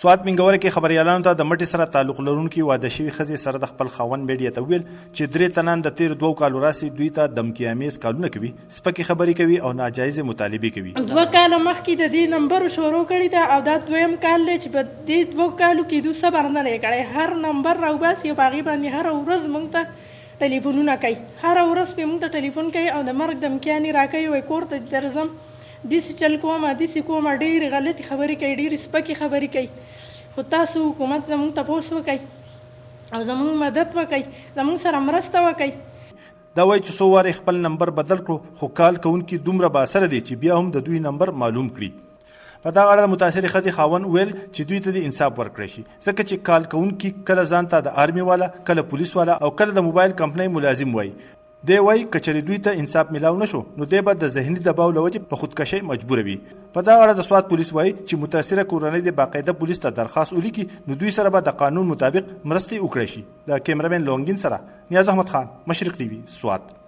سوات منګوره کې خبريالانو ته د مټي سره تعلق لرونکي واده شوي ښځې سره د خپل خاوند میډیا ته ویل چې 3 تنان د تیر 2 کالو راسي دوی ته دمکی امیز کارونه کوي، سپکې خبرې کوي او ناجایز مطالبې کوي. 2 کال مخکې د دې نمبر شروع کړی دا او دا دویم کال دی چې په دې 2 کالو کې دوی صبر نه کړی. هر نمبر راوباسي او باغې باندې هر ورځ موږ ته ټلیفونونه کوي، هر ورځ په موږ ته ټلیفون کوي او د مرګ دمکیانې راکوي، وایي کور ته درځم داسې چل کوم داسې کوم، ډېرې غلطې خبرې کوي، ډېرې سپکې خبرې کوي. خو تاسو حکومت زموږ تپوس وکړئ او زموږ مدد وکړئ، زموږ سره مرسته وکړئ. دا وایي چې څو وارې خپل نمبر بدل کړو خو کال کوونکي دومره بااثره دي چې بیا هم د دوی نمبر معلوم کړي. په دغه اړه د متاثرې ښځې خاوند ویل چې دوی ته د انصاف ورکړی شي، ځکه چې کال کوونکي کله ځان ته د آرمي والا، کله پولیس والا او کله د موبایل کمپنۍ ملازم وایي. دی وایي که چېرې دوی ته انصاف میلاو نشو نو دی به د ذهني دباو له وجې په خودکشۍ مجبوره وي. په دغه اړه د سوات پولیس وایي چې متاثره کورنۍ د باقاعده پولیس ته درخواست ولیکي نو دوی سره به د قانون مطابق مرستې وکړی شي. د کیمرامین لونګین سره نیاز احمد خان، مشرق ټي وي، سوات.